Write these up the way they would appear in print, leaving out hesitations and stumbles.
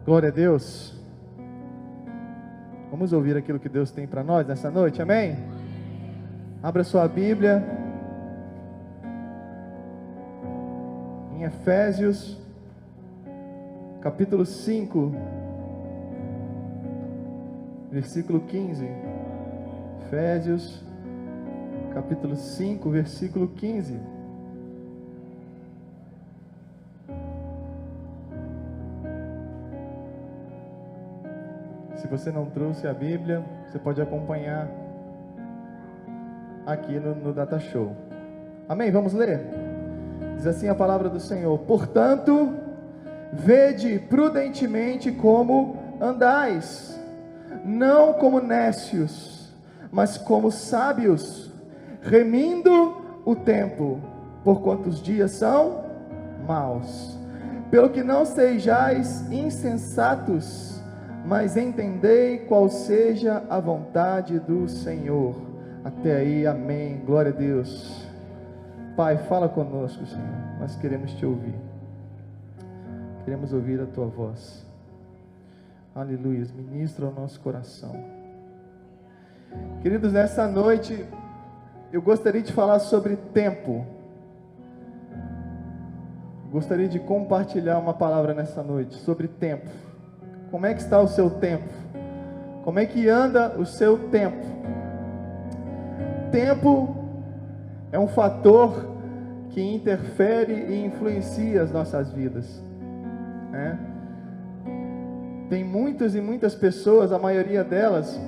Glória a Deus. Vamos ouvir aquilo que Deus tem para nós nessa noite, amém? Abra sua Bíblia em Efésios, capítulo 5, versículo 15. Efésios, capítulo 5, versículo 15. Se você não trouxe a Bíblia, você pode acompanhar aqui no Data Show. Amém? Vamos ler? Diz assim a palavra do Senhor: portanto, vede prudentemente como andais, não como nécios, mas como sábios, remindo o tempo, porquanto os dias são maus. Pelo que não sejais insensatos, mas entendei qual seja a vontade do Senhor. Até aí, amém, glória a Deus. Pai, fala conosco, Senhor, nós queremos te ouvir, queremos ouvir a tua voz. Aleluia, ministra o nosso coração. Queridos, nessa noite eu gostaria de falar sobre tempo. Gostaria de compartilhar uma palavra nessa noite sobre tempo. Como é que está o seu tempo? Como é que anda o seu tempo? Tempo é um fator que interfere e influencia as nossas vidas, né? Tem muitas e muitas pessoas, a maioria delas,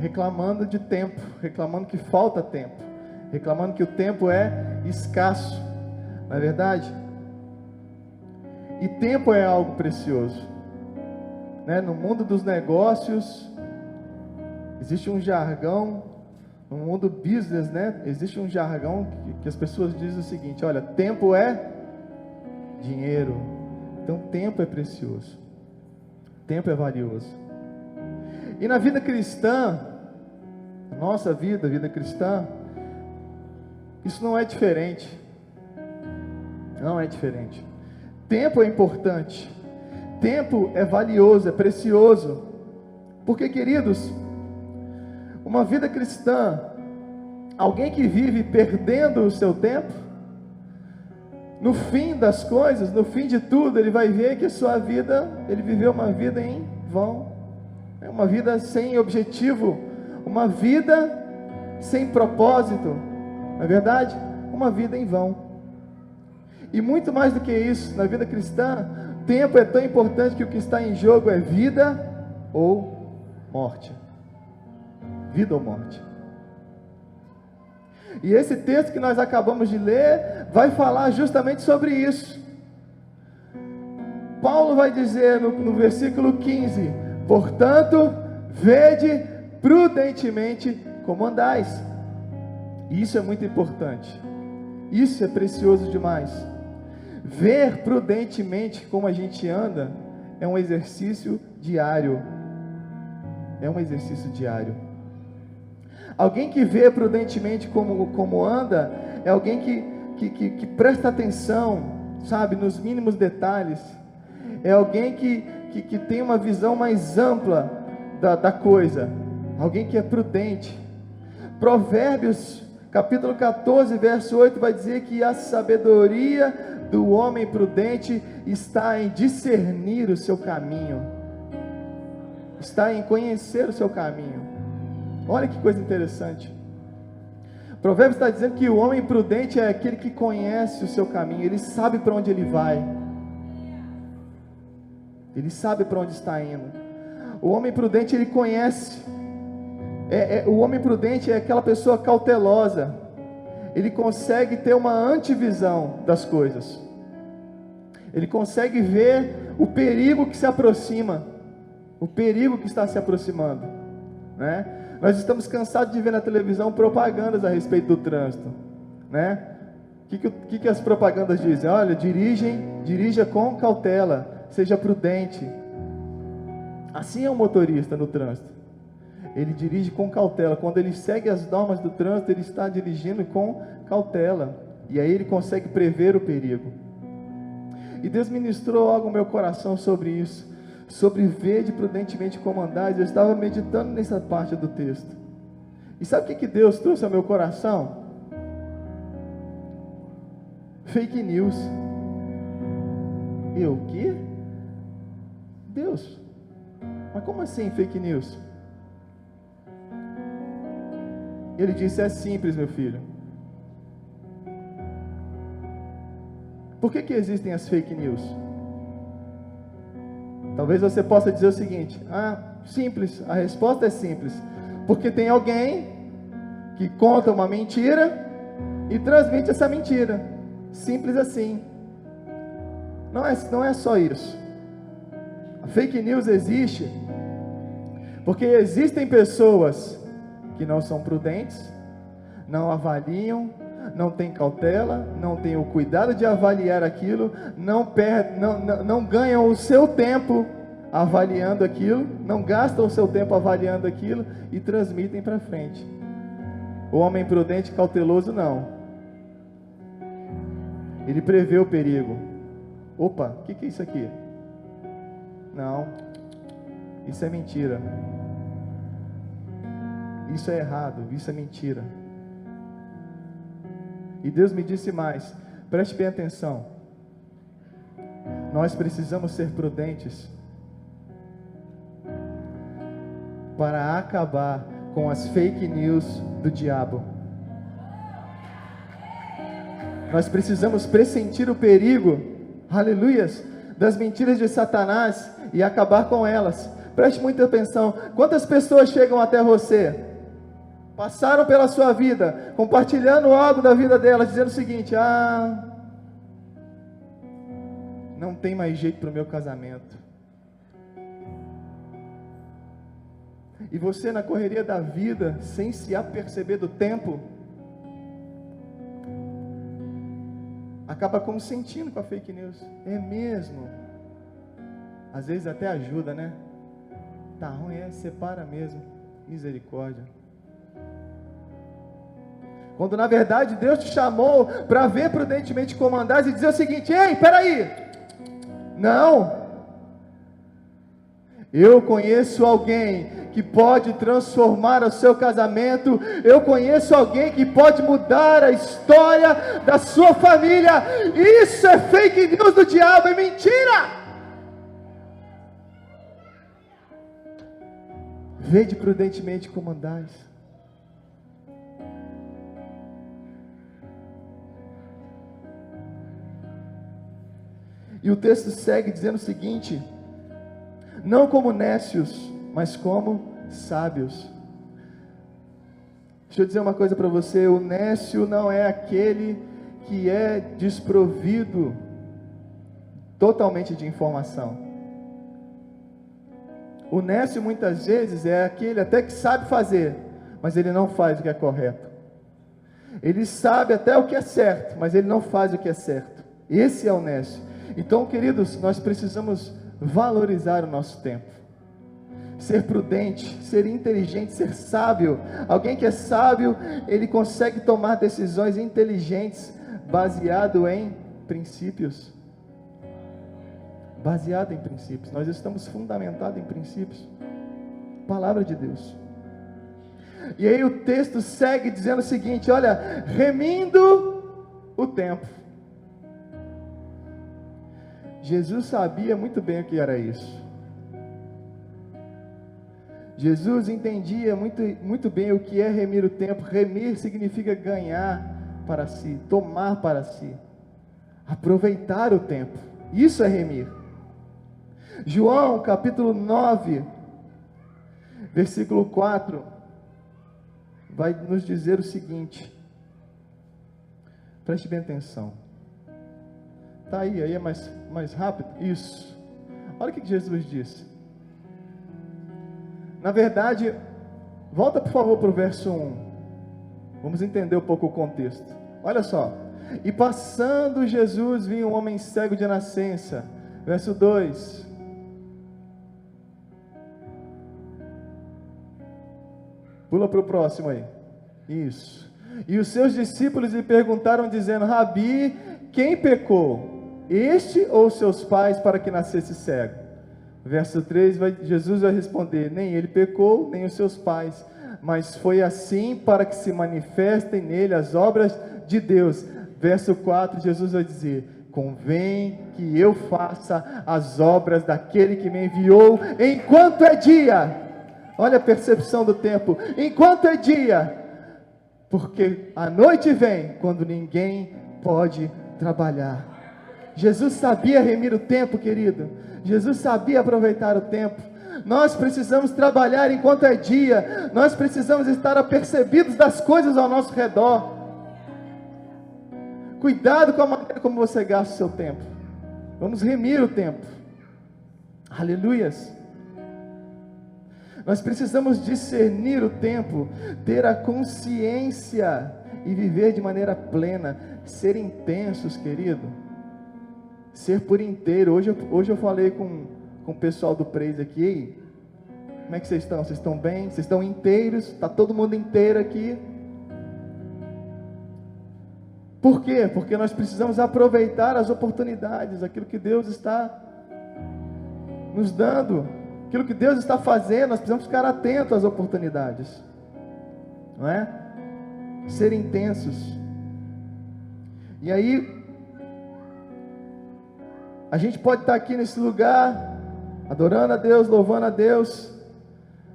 reclamando de tempo, reclamando que falta tempo, reclamando que o tempo é escasso, não é verdade? E tempo é algo precioso, né? No mundo dos negócios, existe um jargão, no mundo business, né? Existe um jargão que as pessoas dizem o seguinte: olha, tempo é dinheiro. Então tempo é precioso, tempo é valioso. E na vida cristã, a nossa vida, a vida cristã, isso não é diferente. Não é diferente. Tempo é importante. Tempo é valioso, é precioso. Porque, queridos, uma vida cristã, alguém que vive perdendo o seu tempo, no fim das coisas, no fim de tudo, ele vai ver que a sua vida, ele viveu uma vida em vão, é uma vida sem objetivo, uma vida sem propósito, não é verdade? Uma vida em vão. E muito mais do que isso, na vida cristã, tempo é tão importante que o que está em jogo é vida ou morte. Vida ou morte. E esse texto que nós acabamos de ler vai falar justamente sobre isso. Paulo vai dizer no versículo 15: portanto, vede prudentemente como andais. E isso é muito importante. Isso é precioso demais. Ver prudentemente como a gente anda é um exercício diário. É um exercício diário. Alguém que vê prudentemente como anda é alguém que presta atenção, sabe, nos mínimos detalhes. É alguém que tem uma visão mais ampla da coisa. Alguém que é prudente. Provérbios capítulo 14, verso 8 vai dizer que a sabedoria do homem prudente está em discernir o seu caminho, está em conhecer o seu caminho. Olha que coisa interessante. Provérbios está dizendo que o homem prudente é aquele que conhece o seu caminho, ele sabe para onde ele vai, ele sabe para onde está indo. O homem prudente, ele conhece. O homem prudente é aquela pessoa cautelosa. Ele consegue ter uma antevisão das coisas. Ele consegue ver o perigo que se aproxima, o perigo que está se aproximando, né? Nós estamos cansados de ver na televisão propagandas a respeito do trânsito, né? O que as propagandas dizem? Olha, dirija com cautela, seja prudente. Assim é o motorista no trânsito. Ele dirige com cautela. Quando ele segue as normas do trânsito, ele está dirigindo com cautela. E aí ele consegue prever o perigo. E Deus ministrou algo no meu coração sobre isso, sobre vede prudentemente como andais. Eu estava meditando nessa parte do texto. E sabe o que Deus trouxe ao meu coração? Fake news. Eu, o quê? Deus, mas como assim fake news? Ele disse, é simples, meu filho. Por que existem as fake news? Talvez você possa dizer o seguinte, simples, a resposta é simples. Porque tem alguém que conta uma mentira e transmite essa mentira. Simples assim. Não é só isso. A fake news existe porque existem pessoas que não são prudentes, não avaliam, não têm cautela, não têm o cuidado de avaliar aquilo, não ganham o seu tempo avaliando aquilo, não gastam o seu tempo avaliando aquilo e transmitem para frente. O homem prudente e cauteloso não. Ele prevê o perigo. Opa, o que é isso aqui? Não, isso é mentira. Isso é errado, isso é mentira. E Deus me disse mais, preste bem atenção. Nós precisamos ser prudentes para acabar com as fake news do diabo. Nós precisamos pressentir o perigo, aleluias, das mentiras de Satanás e acabar com elas. Preste muita atenção. Quantas pessoas chegam até você, passaram pela sua vida, compartilhando algo da vida delas, dizendo o seguinte, não tem mais jeito para o meu casamento. E você na correria da vida, sem se aperceber do tempo, acaba consentindo com a fake news. É mesmo. Às vezes até ajuda, né? Tá ruim, separa mesmo. Misericórdia. Quando na verdade Deus te chamou para ver prudentemente como andares e dizer o seguinte, ei, peraí. Não. Eu conheço alguém que pode transformar o seu casamento. Eu conheço alguém que pode mudar a história da sua família. Isso é fake news do diabo, é mentira. Vede prudentemente como andais. E o texto segue dizendo o seguinte, não como nécios, mas como sábios. Deixa eu dizer uma coisa para você, o nécio não é aquele que é desprovido totalmente de informação. O nécio muitas vezes é aquele até que sabe fazer, mas ele não faz o que é correto. Ele sabe até o que é certo, mas ele não faz o que é certo. Esse é o nécio. Então, queridos, nós precisamos valorizar o nosso tempo. Ser prudente, ser inteligente, ser sábio. Alguém que é sábio, ele consegue tomar decisões inteligentes, baseado em princípios. Baseado em princípios. Nós estamos fundamentados em princípios. Palavra de Deus. E aí o texto segue dizendo o seguinte, olha, remindo o tempo. Jesus sabia muito bem o que era isso. Jesus entendia muito bem o que é remir o tempo. Remir significa ganhar para si, tomar para si, aproveitar o tempo. Isso é remir. João capítulo 9, versículo 4, vai nos dizer o seguinte. Preste bem atenção. Está aí é mais rápido? Isso. Olha o que Jesus disse. Na verdade, volta por favor para o verso 1. Vamos entender um pouco o contexto. Olha só. E passando Jesus, vinha um homem cego de nascença. Verso 2. Pula para o próximo aí. Isso. E os seus discípulos lhe perguntaram, dizendo, Rabi, quem pecou? este ou seus pais, para que nascesse cego? Verso 3, Jesus vai responder: nem ele pecou, nem os seus pais, mas foi assim para que se manifestem nele as obras de Deus. Verso 4, Jesus vai dizer: convém que eu faça as obras daquele que me enviou, enquanto é dia. Olha a percepção do tempo: enquanto é dia, porque a noite vem, quando ninguém pode trabalhar. Jesus sabia remir o tempo, querido. Jesus sabia aproveitar o tempo. Nós precisamos trabalhar enquanto é dia. Nós precisamos estar apercebidos das coisas ao nosso redor. Cuidado com a maneira como você gasta o seu tempo. Vamos remir o tempo. Aleluias. Nós precisamos discernir o tempo, ter a consciência e viver de maneira plena, ser intensos, querido. Ser por inteiro. Hoje eu falei com o pessoal do Praise aqui. Ei, como é que vocês estão? Vocês estão bem? Vocês estão inteiros? Está todo mundo inteiro aqui? Por quê? Porque nós precisamos aproveitar as oportunidades, aquilo que Deus está nos dando, aquilo que Deus está fazendo. Nós precisamos ficar atentos às oportunidades, não é? Ser intensos. E aí, a gente pode estar aqui nesse lugar, adorando a Deus, louvando a Deus.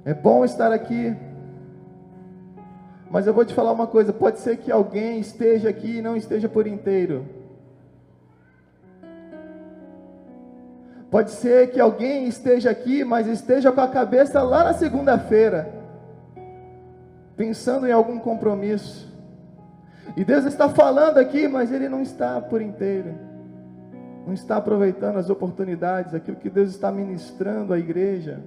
É bom estar aqui. Mas eu vou te falar uma coisa: pode ser que alguém esteja aqui e não esteja por inteiro. Pode ser que alguém esteja aqui, mas esteja com a cabeça lá na segunda-feira, pensando em algum compromisso. E Deus está falando aqui, mas Ele não está por inteiro. Não está aproveitando as oportunidades, aquilo que Deus está ministrando à igreja.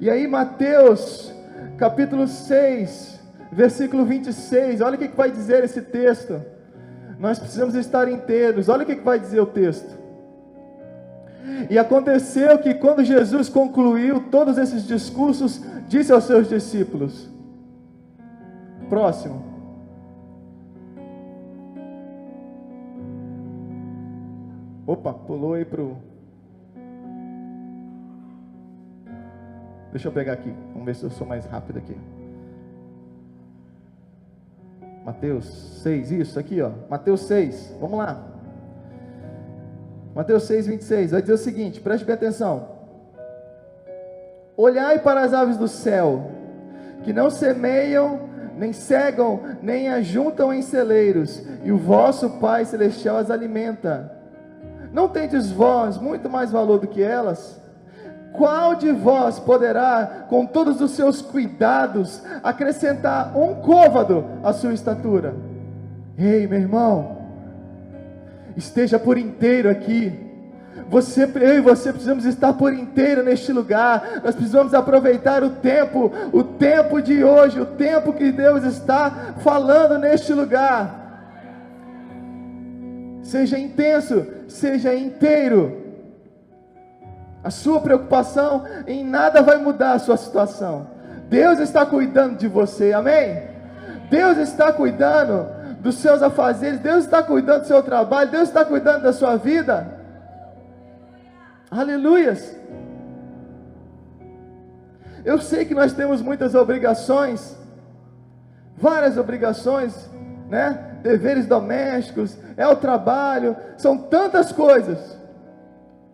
E aí Mateus, capítulo 6, versículo 26, olha o que vai dizer esse texto. Nós precisamos estar inteiros. Olha o que vai dizer o texto. E aconteceu que quando Jesus concluiu todos esses discursos, disse aos seus discípulos. Próximo. Opa, pulou aí pro... Deixa eu pegar aqui, vamos ver se eu sou mais rápido aqui. Mateus 6, isso aqui ó, Mateus 6, vamos lá. Mateus 6, 26, vai dizer o seguinte, preste bem atenção. Olhai para as aves do céu, que não semeiam, nem cegam, nem ajuntam em celeiros, e o vosso Pai Celestial as alimenta. Não tendes vós muito mais valor do que elas? Qual de vós poderá, com todos os seus cuidados, acrescentar um côvado à sua estatura? Ei, meu irmão, esteja por inteiro aqui. Eu e você precisamos estar por inteiro neste lugar. Nós precisamos aproveitar o tempo de hoje, o tempo que Deus está falando neste lugar. Seja intenso, seja inteiro. A sua preocupação em nada vai mudar a sua situação. Deus está cuidando de você, amém? Deus está cuidando dos seus afazeres, Deus está cuidando do seu trabalho, Deus está cuidando da sua vida. Aleluias. Eu sei que nós temos muitas obrigações, várias obrigações, né? Deveres domésticos, é o trabalho, são tantas coisas.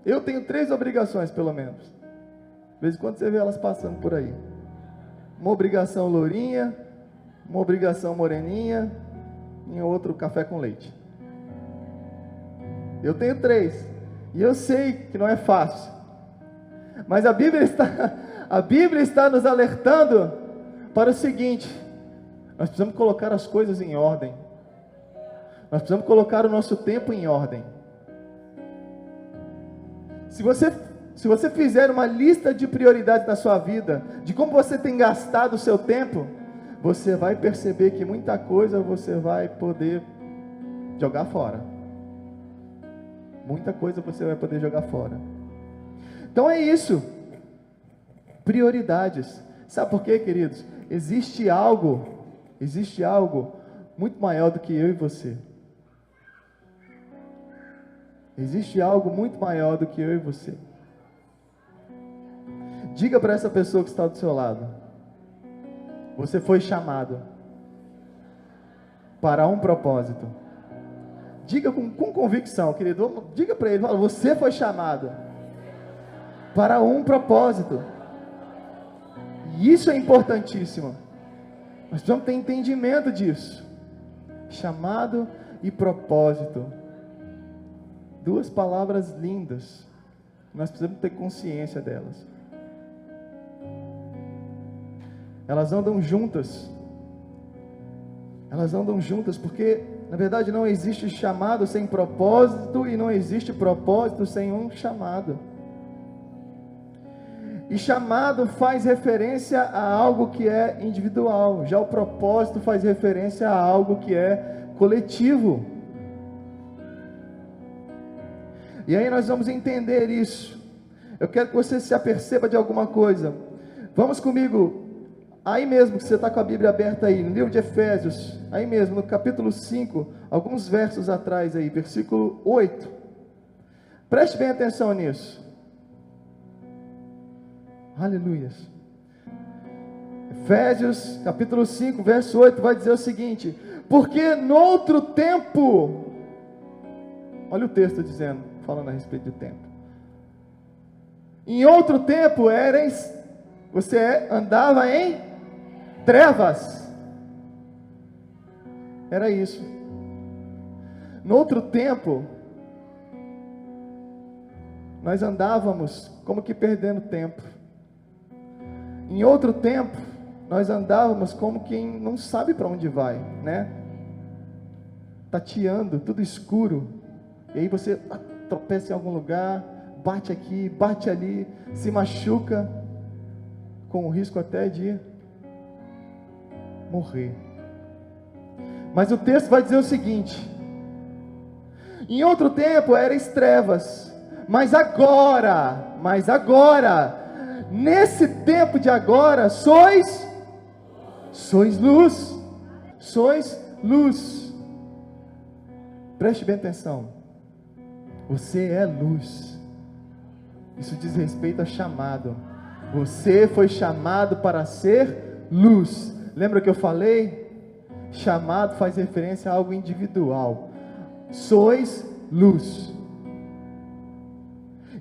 Eu tenho 3 obrigações pelo menos. De vez em quando você vê elas passando por aí. Uma obrigação lourinha, uma obrigação moreninha, e outro café com leite. Eu tenho 3, e eu sei que não é fácil, mas a Bíblia está nos alertando para o seguinte: nós precisamos colocar as coisas em ordem, nós precisamos colocar o nosso tempo em ordem. Se você fizer uma lista de prioridades na sua vida, de como você tem gastado o seu tempo, você vai perceber que muita coisa você vai poder jogar fora. Muita coisa você vai poder jogar fora. Então é isso. Prioridades. Sabe por quê, queridos? Existe algo muito maior do que eu e você. Existe algo muito maior do que eu e você. Diga para essa pessoa que está do seu lado: você foi chamado para um propósito. Diga com convicção, querido. Diga para ele: você foi chamado para um propósito. E isso é importantíssimo. Nós precisamos ter entendimento disso. Chamado e propósito. Duas palavras lindas. Nós precisamos ter consciência delas. Elas andam juntas. Elas andam juntas porque, na verdade, não existe chamado sem propósito e não existe propósito sem um chamado. E chamado faz referência a algo que é individual. Já o propósito faz referência a algo que é coletivo. E aí nós vamos entender isso. Eu quero que você se aperceba de alguma coisa. Vamos comigo, aí mesmo que você está com a Bíblia aberta aí, no livro de Efésios, aí mesmo, no capítulo 5, alguns versos atrás aí, versículo 8. Preste bem atenção nisso. Aleluias. Efésios, capítulo 5, verso 8, vai dizer o seguinte: porque noutro tempo, olha o texto dizendo, falando a respeito do tempo. Em outro tempo você andava em trevas. Era isso. No outro tempo, nós andávamos como que perdendo tempo. Em outro tempo, nós andávamos como quem não sabe para onde vai, né? Tateando, tudo escuro. E aí você tropeça em algum lugar, bate aqui, bate ali, se machuca, com o risco até de morrer. Mas o texto vai dizer o seguinte: em outro tempo erais trevas, mas agora, nesse tempo de agora, sois luz, sois luz. Preste bem atenção, você é luz. Isso diz respeito a chamado. Você foi chamado para ser luz. Lembra que eu falei? Chamado faz referência a algo individual. Sois luz.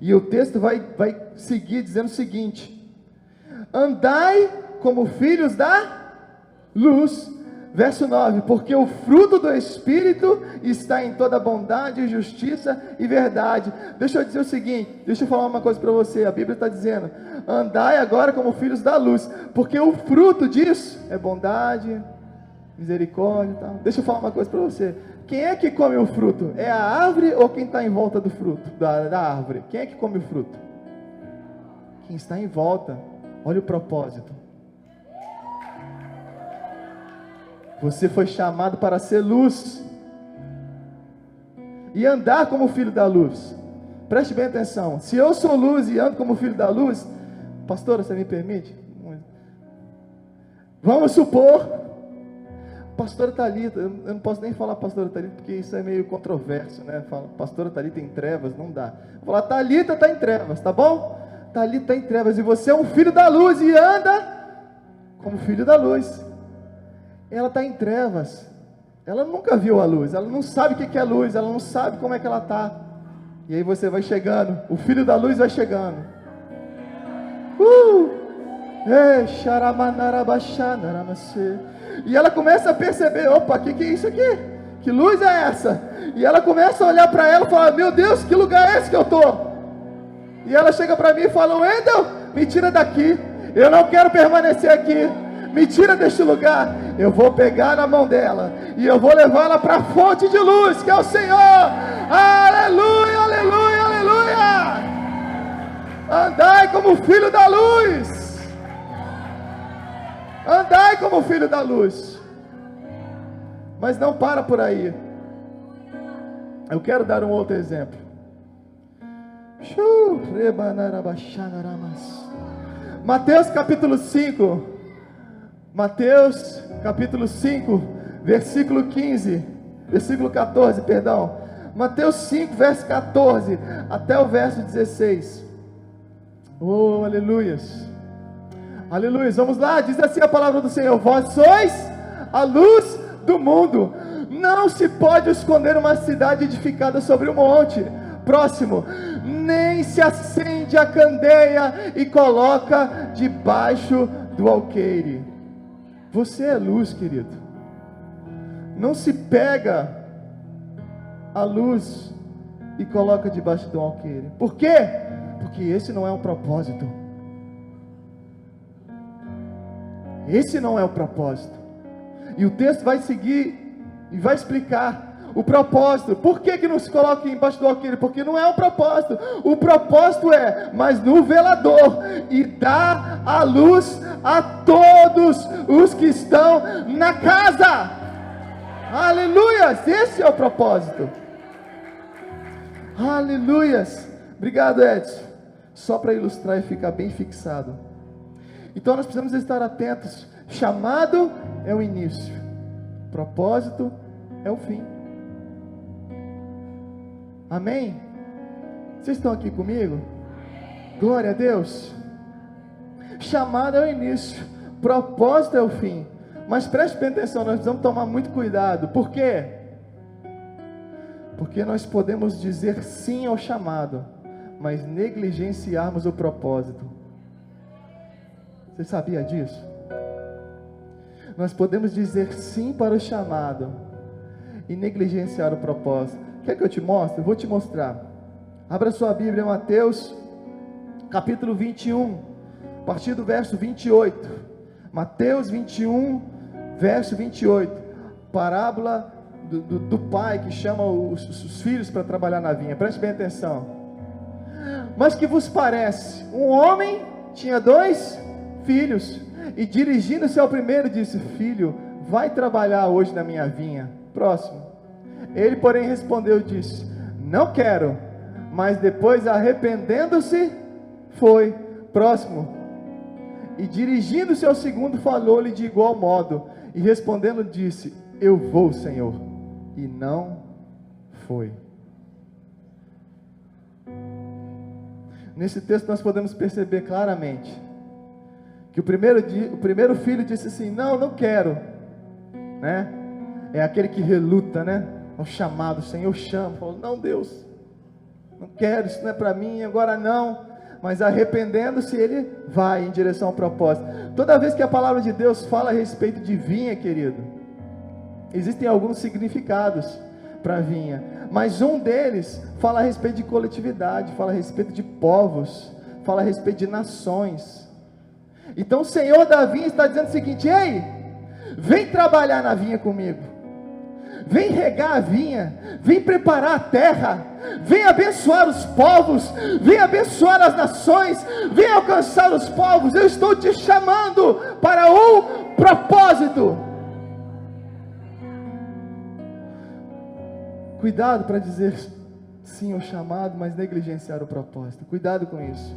E o texto vai seguir dizendo o seguinte: andai como filhos da luz. Verso 9: porque o fruto do Espírito está em toda bondade, justiça e verdade. Deixa eu dizer o seguinte, deixa eu falar uma coisa para você. A Bíblia está dizendo: andai agora como filhos da luz, porque o fruto disso é bondade, misericórdia e tal. Deixa eu falar uma coisa para você. Quem é que come o fruto? É a árvore ou quem está em volta do fruto, da árvore? Quem é que come o fruto? Quem está em volta. Olha o propósito. Você foi chamado para ser luz e andar como filho da luz. Preste bem atenção. Se eu sou luz e ando como filho da luz, pastora, você me permite? Vamos supor, pastora Thalita, eu não posso nem falar pastora Thalita, porque isso é meio controverso, né? Fala, pastora Thalita em trevas, não dá. Vou falar, Thalita está em trevas, tá bom? Thalita está em trevas, e você é um filho da luz e anda como filho da luz. Ela está em trevas, ela nunca viu a luz, ela não sabe o que é luz, ela não sabe como é que ela está. E aí você vai chegando, o filho da luz vai chegando. E ela começa a perceber: opa, que é isso aqui? Que luz é essa? E ela começa a olhar para ela e fala: meu Deus, que lugar é esse que eu estou? E ela chega para mim e fala: Wendel, me tira daqui, eu não quero permanecer aqui, me tira deste lugar. Eu vou pegar na mão dela e eu vou levá-la para a fonte de luz, que é o Senhor. Aleluia, aleluia, aleluia. Andai como filho da luz. Andai como filho da luz. Mas não para por aí. Eu quero dar um outro exemplo. Mateus capítulo 5. Mateus capítulo 5, versículo 14, perdão. Mateus 5, verso 14, até o verso 16. Oh, aleluias. Aleluia, vamos lá, diz assim a palavra do Senhor: vós sois a luz do mundo. Não se pode esconder uma cidade edificada sobre um monte. Próximo, nem se acende a candeia e coloca debaixo do alqueire. Você é luz, querido. Não se pega a luz e coloca debaixo do alqueire. Por quê? Porque esse não é um propósito. Esse não é o propósito. E o texto vai seguir e vai explicar o propósito. Por que não se coloca embaixo do alqueire? Porque não é o propósito. O propósito é, mas no velador, e dá a luz a todos os que estão na casa. Aleluias, esse é o propósito. Aleluias. Obrigado, Edson. Só para ilustrar e ficar bem fixado. Então nós precisamos estar atentos. Chamado é o início, propósito é o fim. Amém? Vocês estão aqui comigo? Glória a Deus. Chamado é o início, propósito é o fim. Mas preste bem atenção, nós precisamos tomar muito cuidado. Por quê? Porque nós podemos dizer sim ao chamado, mas negligenciarmos o propósito. Você sabia disso? Nós podemos dizer sim para o chamado e negligenciar o propósito. Quer que eu te mostre? Eu vou te mostrar. Abra sua Bíblia, Mateus capítulo 21, a partir do verso 28. Mateus 21, verso 28. Parábola do pai que chama os filhos para trabalhar na vinha. Preste bem atenção. Mas que vos parece? Um homem tinha 2 filhos, e dirigindo-se ao primeiro disse: filho, vai trabalhar hoje na minha vinha. Próximo. Ele porém respondeu e disse: não quero. Mas depois, arrependendo-se, foi. Próximo. E dirigindo-se ao segundo, falou-lhe de igual modo, e respondendo disse: eu vou, Senhor. E não foi. Nesse texto nós podemos perceber claramente que o primeiro filho disse assim: não quero, né? É aquele que reluta, né? O chamado, o Senhor chama, falou: não, Deus, não quero, isso não é para mim, agora não. Mas arrependendo-se, ele vai em direção ao propósito. Toda vez que a palavra de Deus fala a respeito de vinha, querido, existem alguns significados para a vinha, mas um deles fala a respeito de coletividade, fala a respeito de povos, fala a respeito de nações. Então o Senhor da vinha está dizendo o seguinte: ei, vem trabalhar na vinha comigo, vem regar a vinha, vem preparar a terra, vem abençoar os povos, vem abençoar as nações, vem alcançar os povos. Eu estou te chamando para um propósito. Cuidado para dizer sim ao chamado, mas negligenciar o propósito. Cuidado com isso.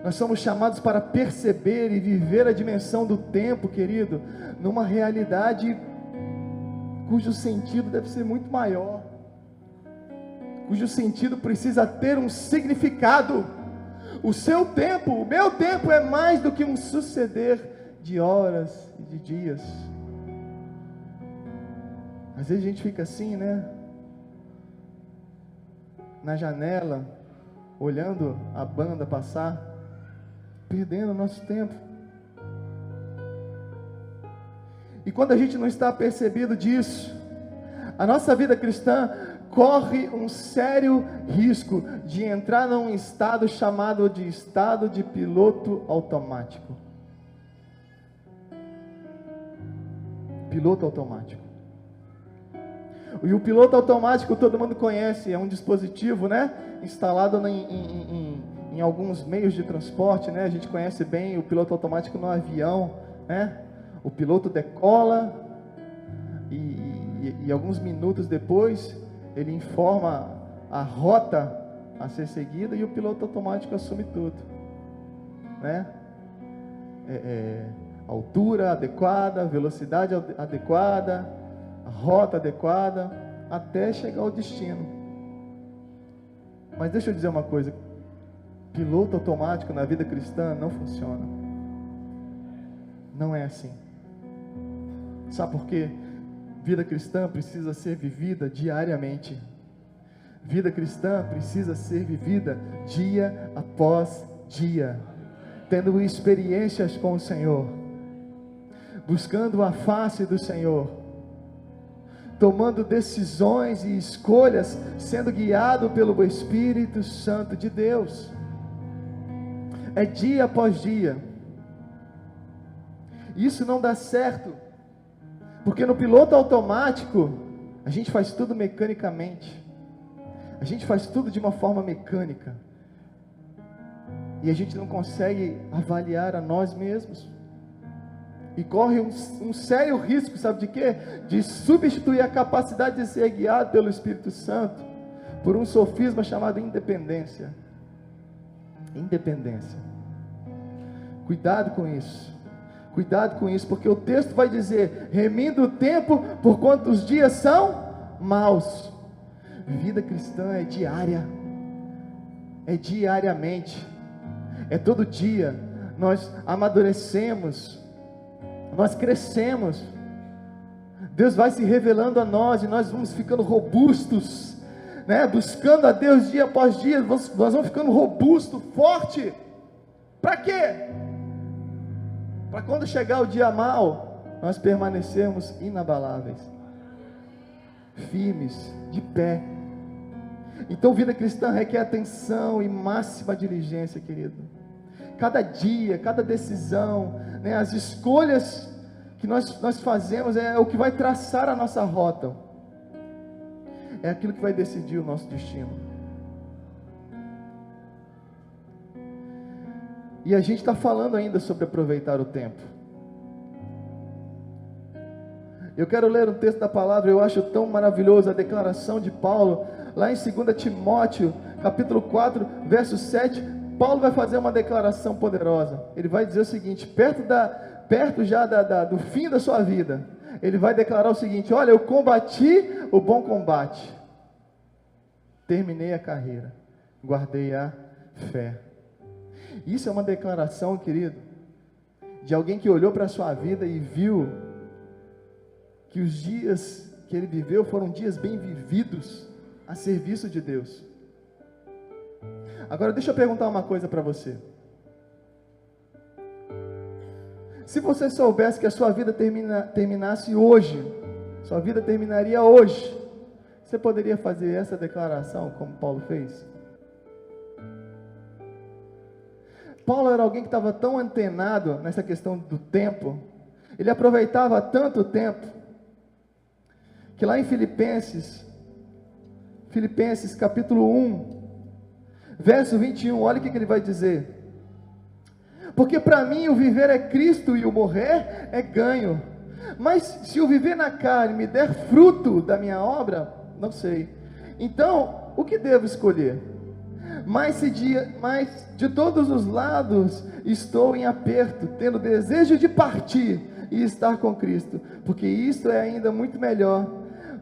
Nós somos chamados para perceber e viver a dimensão do tempo, querido, numa realidade cujo sentido deve ser muito maior, cujo sentido precisa ter um significado. O seu tempo, o meu tempo é mais do que um suceder de horas e de dias. Às vezes a gente fica assim, né? Na janela, olhando a banda passar, perdendo o nosso tempo. E quando a gente não está percebido disso, a nossa vida cristã corre um sério risco de entrar num estado chamado de estado de piloto automático. Piloto automático. E o piloto automático todo mundo conhece, é um dispositivo, né, instalado em alguns meios de transporte, né? A gente conhece bem o piloto automático no avião, né? O piloto decola e alguns minutos depois ele informa a rota a ser seguida e o piloto automático assume tudo, né? altura adequada, velocidade adequada, a rota adequada, até chegar ao destino. Mas deixa eu dizer uma coisa: piloto automático na vida cristã não funciona. Não é assim. Sabe por quê? Vida cristã precisa ser vivida diariamente. Vida cristã precisa ser vivida dia após dia, tendo experiências com o Senhor, buscando a face do Senhor, tomando decisões e escolhas, sendo guiado pelo Espírito Santo de Deus. É dia após dia. Isso não dá certo, porque no piloto automático a gente faz tudo mecanicamente. A gente faz tudo de uma forma mecânica. E a gente não consegue avaliar a nós mesmos. E corre um sério risco, sabe de quê? De substituir a capacidade de ser guiado pelo Espírito Santo por um sofisma chamado independência. Independência. Cuidado com isso. Cuidado com isso, porque o texto vai dizer: remindo o tempo, porquanto os dias são maus. Vida cristã é diária. É diariamente. É todo dia. Nós amadurecemos. Nós crescemos. Deus vai se revelando a nós e nós vamos ficando robustos, né? Buscando a Deus dia após dia. Nós vamos ficando robusto, forte. Para quê? Para quando chegar o dia mau, nós permanecermos inabaláveis, firmes, de pé. Então vida cristã requer atenção e máxima diligência, querido. Cada dia, cada decisão, né, as escolhas que nós fazemos é o que vai traçar a nossa rota. É aquilo que vai decidir o nosso destino. E a gente está falando ainda sobre aproveitar o tempo. Eu quero ler um texto da palavra, eu acho tão maravilhoso a declaração de Paulo, lá em 2 Timóteo, capítulo 4, verso 7, Paulo vai fazer uma declaração poderosa. Ele vai dizer o seguinte, perto já do fim da sua vida, ele vai declarar o seguinte: olha, eu combati o bom combate, terminei a carreira, guardei a fé. Isso é uma declaração, querido, de alguém que olhou para a sua vida e viu que os dias que ele viveu foram dias bem vividos a serviço de Deus. Agora deixa eu perguntar uma coisa para você. Se você soubesse que a sua vida terminasse hoje, sua vida terminaria hoje, você poderia fazer essa declaração como Paulo fez? Paulo era alguém que estava tão antenado nessa questão do tempo, ele aproveitava tanto o tempo, que lá em Filipenses capítulo 1, verso 21, olha o que ele vai dizer: porque para mim o viver é Cristo e o morrer é ganho, mas se o viver na carne me der fruto da minha obra, não sei, então o que devo escolher? Mas de todos os lados estou em aperto, tendo desejo de partir e estar com Cristo, porque isto é ainda muito melhor.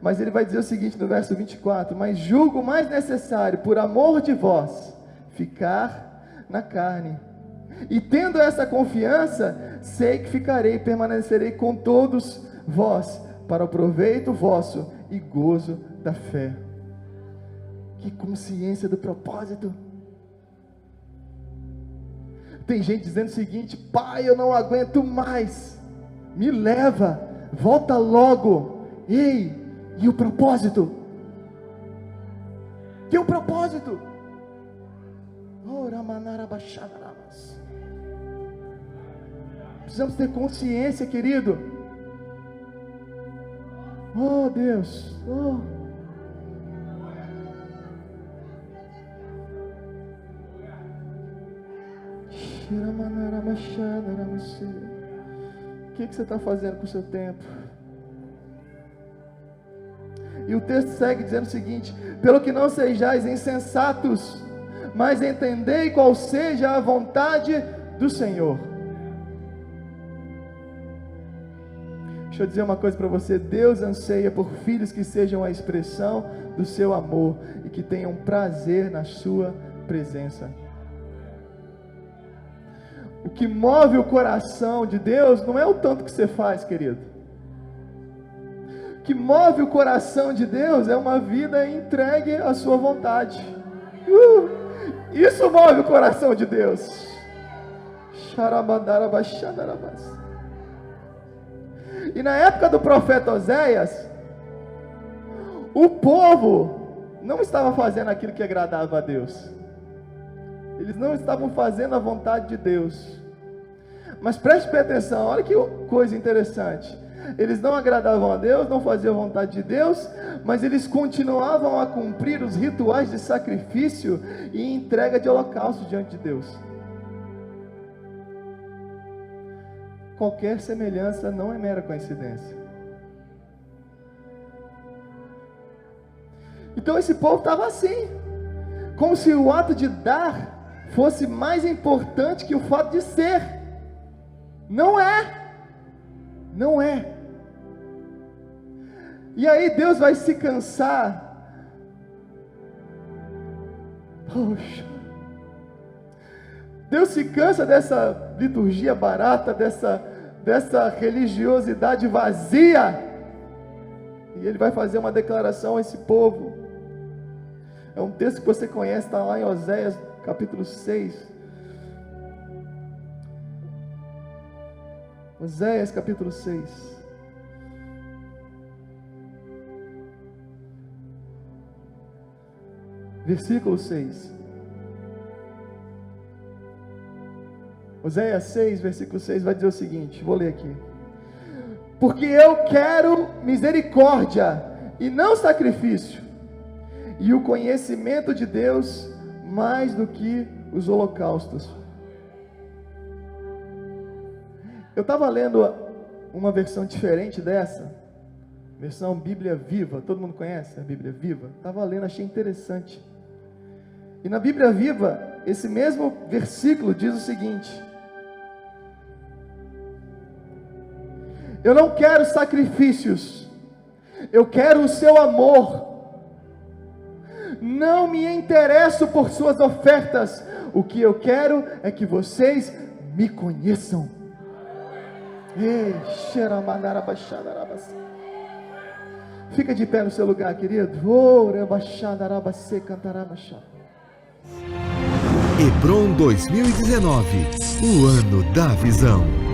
Mas ele vai dizer o seguinte no verso 24: mas julgo mais necessário, por amor de vós, ficar na carne. E tendo essa confiança, sei que ficarei e permanecerei com todos vós, para o proveito vosso e gozo da fé. Que consciência do propósito. Tem gente dizendo o seguinte: pai, eu não aguento mais, me leva, volta logo. Ei, e o propósito? Que o propósito? Precisamos ter consciência, querido. Oh Deus, oh. O que você está fazendo com o seu tempo? E o texto segue dizendo o seguinte: pelo que não sejais insensatos, mas entendei qual seja a vontade do Senhor. Deixa eu dizer uma coisa para você: Deus anseia por filhos que sejam a expressão do seu amor e que tenham prazer na sua presença. O que move o coração de Deus não é o tanto que você faz, querido. O que move o coração de Deus é uma vida entregue à sua vontade. Isso move o coração de Deus. E na época do profeta Oséias, o povo não estava fazendo aquilo que agradava a Deus. Eles não estavam fazendo a vontade de Deus. Mas preste bem atenção, olha que coisa interessante. Eles não agradavam a Deus, não faziam a vontade de Deus, mas eles continuavam a cumprir os rituais de sacrifício e entrega de holocausto diante de Deus. Qualquer semelhança não é mera coincidência. Então esse povo estava assim, como se o ato de dar fosse mais importante que o fato de ser. Não é. Não é. E aí Deus vai se cansar. Poxa. Deus se cansa dessa liturgia barata, dessa religiosidade vazia. E Ele vai fazer uma declaração a esse povo. É um texto que você conhece, está lá em Oséias capítulo 6. Oséias capítulo 6. Versículo 6. Oséias 6, versículo 6 vai dizer o seguinte, vou ler aqui. Porque eu quero misericórdia e não sacrifício, e o conhecimento de Deus mais do que os holocaustos. Eu estava lendo uma versão diferente dessa, versão Bíblia Viva. Todo mundo conhece a Bíblia Viva? Estava lendo, achei interessante. E na Bíblia Viva, esse mesmo versículo diz o seguinte: eu não quero sacrifícios, eu quero o seu amor. Não me interesso por suas ofertas, o que eu quero é que vocês me conheçam. Fica de pé no seu lugar, querido. Hebron 2019, o ano da visão.